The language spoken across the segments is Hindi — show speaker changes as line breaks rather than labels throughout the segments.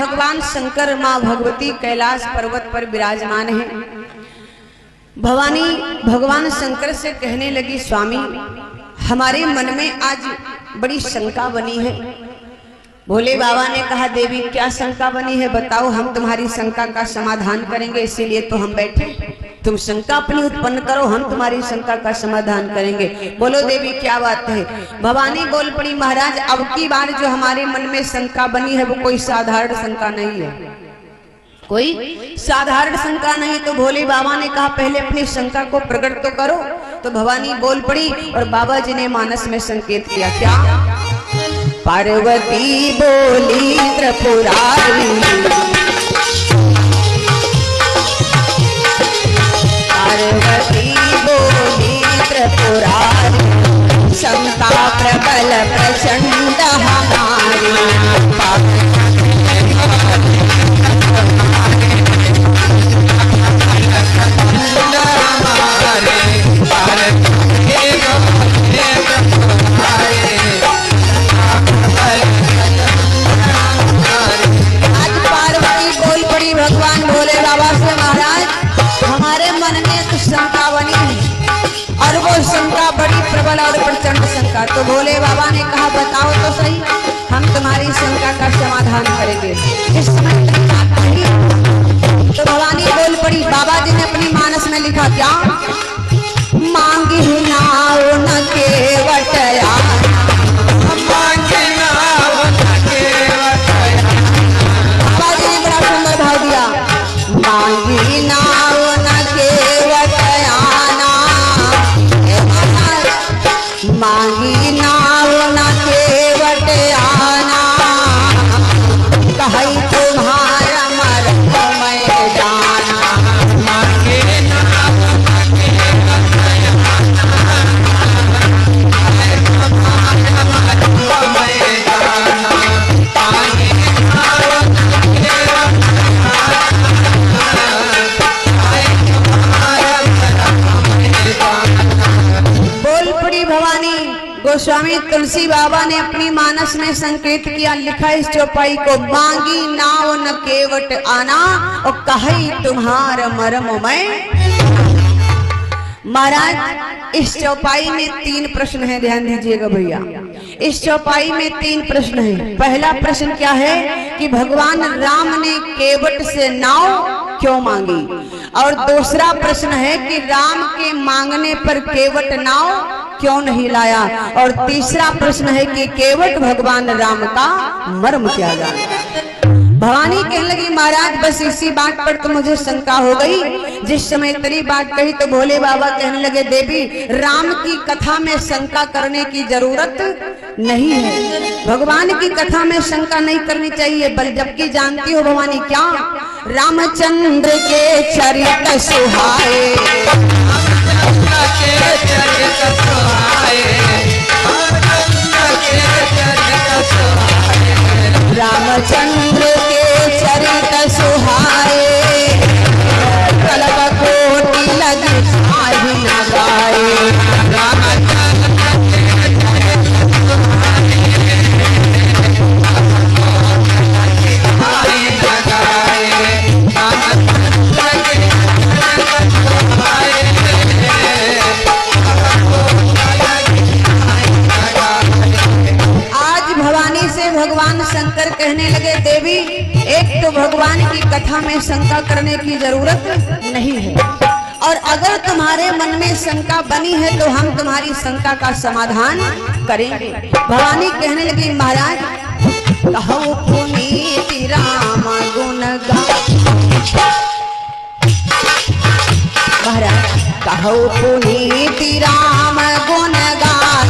भगवान शंकर माँ भगवती कैलाश पर्वत पर विराजमान है। भवानी भगवान शंकर से कहने लगी, स्वामी हमारे मन में आज बड़ी शंका बनी है। भोले बाबा ने कहा, देवी क्या शंका बनी है, बताओ, हम तुम्हारी शंका का समाधान करेंगे, इसीलिए तो हम बैठे। तुम शंका अपनी उत्पन्न करो, हम तुम्हारी शंका का समाधान करेंगे। बोलो देवी क्या बात है। भवानी बोल पड़ी, महाराज अब की बार जो हमारे मन में शंका बनी है वो कोई साधारण शंका नहीं है, कोई साधारण शंका नहीं। तो भोले बाबा ने कहा, पहले अपनी शंका को प्रकट तो करो। तो भवानी बोल पड़ी और बाबा जी ने मानस में संकेत किया, क्या? पार्वती बोली त्रिपुरारी, पार्वती बोली त्रिपुरारी, शंका प्रबल प्रचंड हमारी। भगवान भोले बाबा से, महाराज हमारे मन में कुछ शंका बनी है और वो शंका बड़ी प्रबल और प्रचंड शंका। तो भोले बाबा ने कहा, बताओ तो सही, हम तुम्हारी शंका का समाधान करेंगे। इस समय बात कही तो भवानी बोल पड़ी, बाबा जी ने अपनी मानस में लिखा, क्या? मांगी नाव न केवटया, मांगी नाव न केवटयाना, मांगी नाव न केवटयाना, कहीं तुम्हारा मर्म मैं जाना। मांगी नाव न केवटयाना, तुम्हारा मर्म मैं जाना। गोस्वामी तुलसी बाबा ने अपनी मानस में संकेत किया, लिखा इस चौपाई को, मांगी नाव न केवट आना और कही तुम्हारा मरम मैं। महाराज इस चौपाई में 3 प्रश्न है, ध्यान दीजिएगा भैया। इस चौपाई में 3 प्रश्न है। पहला प्रश्न क्या है कि भगवान राम ने केवट से नाव क्यों मांगी, और दूसरा प्रश्न है कि राम के मांगने पर केवट नाव क्यों नहीं लाया, और तीसरा प्रश्न है कि केवट भगवान राम का मर्म क्या जाना। भवानी कहने लगी, महाराज बस इसी बात पर तो मुझे शंका हो गई। जिस समय तेरी बात कही तो भोले बाबा कहने लगे, देवी राम की कथा में शंका करने की जरूरत नहीं है, भगवान की कथा में शंका नहीं करनी चाहिए। बल जबकि जानती हो भवानी क्या, रामचंद्र के चरित्र सुहाए, रामचंद्र के चरित्र सुहाए, कलप कोटि लगी साहि न गाए। भगवान शंकर कहने लगे, देवी एक तो भगवान की कथा में शंका करने की जरूरत नहीं है, और अगर तुम्हारे मन में शंका बनी है तो हम तुम्हारी शंका का समाधान करेंगे। भवानी कहने लगी, महाराज कहो पुनीति राम गुण गान, महाराज कहो पुनीति राम गुण गान,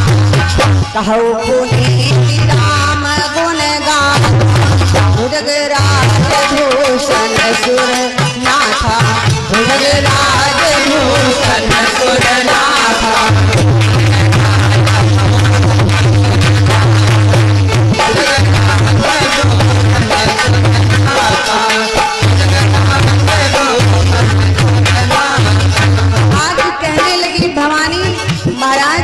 कहो पुनीति राम गुण गान, भुजगराज भूषण सुर नाथा, भुजगराज भूषण सुर नाथा। आज कहने लगी भवानी, महाराज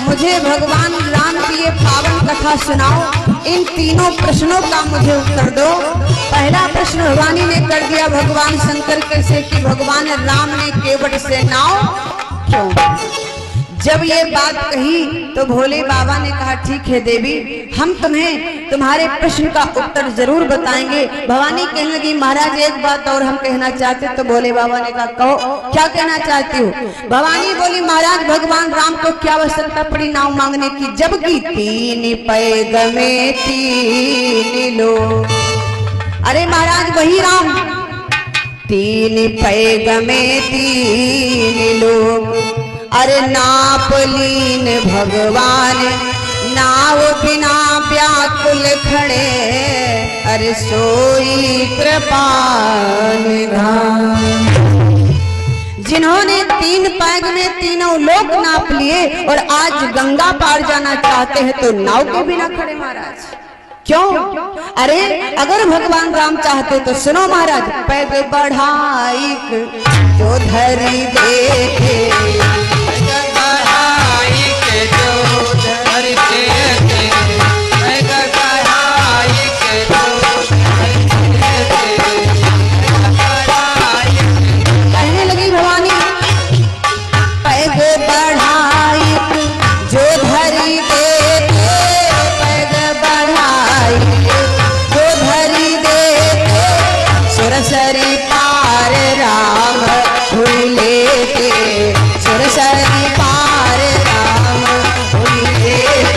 मुझे भगवान राम की ये पावन कथा सुनाओ, इन तीनों प्रश्नों का मुझे उत्तर दो। पहला प्रश्न भवानी ने कर दिया भगवान शंकर के से कि भगवान राम ने केवट से नाव क्यों। जब ये बात कही तो भोले बाबा ने कहा ठीक है देवी, हम तुम्हें तुम्हारे प्रश्न का उत्तर जरूर बताएंगे। भवानी कहने लगी महाराज एक बात और हम कहना चाहते। तो भोले बाबा ने कहा कहो क्या कहना चाहती हो। भवानी बोली महाराज भगवान राम को क्या आवश्यकता पड़ी नाव मांगने की, जबकि 3 पैग में 3 लोग। अरे महाराज वही राम 3 पैग में 3 लोग। अरे नाप लीन भगवान नाव बिना व्याकुल खड़े, अरे सोई कृपा निधान। जिन्होंने 3 पैग में तीनों लोग नाप लिए और आज गंगा पार जाना चाहते हैं तो नाव के बिना खड़े महाराज क्यों। अरे अगर भगवान राम चाहते तो सुनो महाराज, पैग बढ़ाई जो धरी देखे, कहने लगी भवानी पैग बढ़ाई जो धरी देखे, पैग बढ़ाई जो धरी देखे, सुरसरी पार राम हुई लेके, सुरसरी पार राम हुई लेके,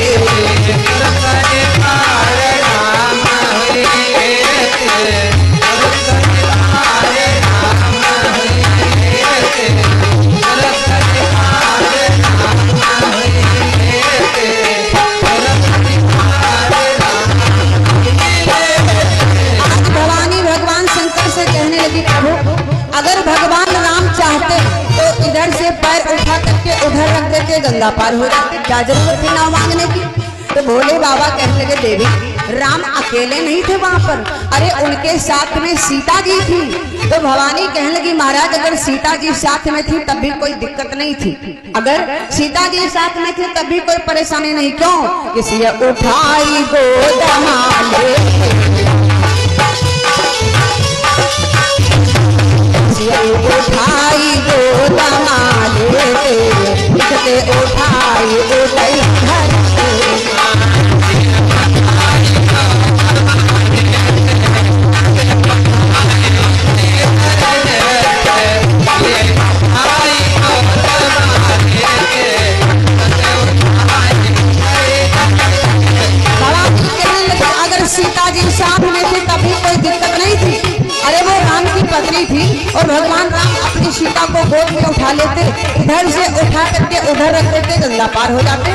सुरसरी पार राम हुई लेके, सुरसरी पार राम हुई लेके, सुरसरी पार राम हुई लेके, सुरसरी पार राम हुई लेके। भवानी भगवान शंकर से कहने लगी प्रभु अगर भगवान राम चाहते तो इधर से पैर उठा करके उधर रख देते, गंगा पार हो जाते, क्या जरूरत थी नाव मांगने की। तो भोले बाबा कहने लगे देवी राम अकेले नहीं थे वहां पर, अरे उनके साथ में सीता जी थी। तो भवानी कहने लगी महाराज अगर सीता जी साथ में थी तब भी कोई दिक्कत नहीं थी, अगर सीता जी साथ में थी तब भी कोई परेशानी नहीं। क्यों, किसी उठाई गोद माले, उठाई गोद माले, उठाई उठाई घर अगर सीता जी साथ में थे तभी कोई दिक्कत नहीं थी। अरे वो राम की पत्नी थी और भगवान राम अपनी सीता को गोद में उठा लेते, इधर से उठा करके उधर रख देते, गंगा पार हो जाते।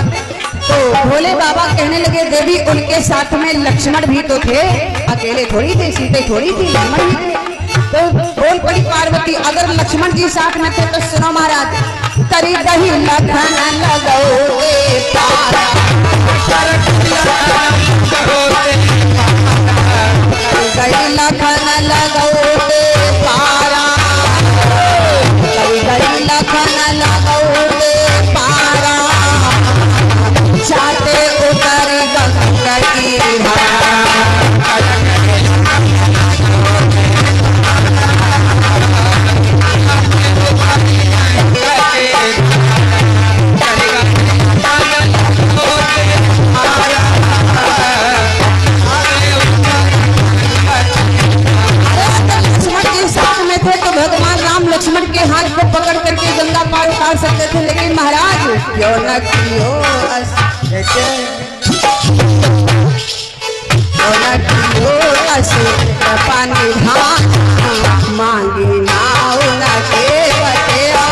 तो भोले बाबा कहने लगे देवी उनके साथ में लक्ष्मण भी तो थे, अकेले थोड़ी थे, सीते थोड़ी थी, लक्ष्मण भी थे। तो बोल पड़ी पार्वती अगर लक्ष्मण जी साथ में थे तो सुनो महाराज, तरी दही लखन लगोगे पारा, दही लखन लगोगे पारा, दही लखन लगोगे पारा, चाहते उतर गंगा की धारा। लक्ष्मण के हाथ को पकड़ करके गंगा पार उतार सकते थे, लेकिन महाराज क्यों न कियो पानी मांगी नाव न के बतिया,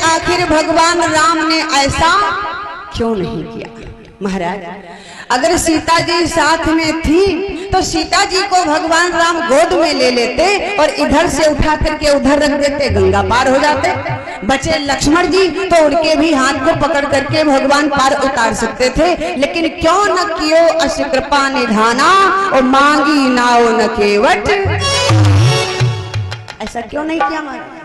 आखिर भगवान राम ने ऐसा क्यों नहीं किया। महाराज अगर सीता जी साथ में थी तो सीता जी को भगवान राम गोद में ले लेते और इधर से उठा करके उधर रख देते, गंगा पार हो जाते। बचे लक्ष्मण जी तो उनके भी हाथ को पकड़ करके भगवान पार उतार सकते थे, लेकिन क्यों न कियो अस कृपा निधाना और मांगी नाओ न केवट। ऐसा क्यों नहीं किया महाराज?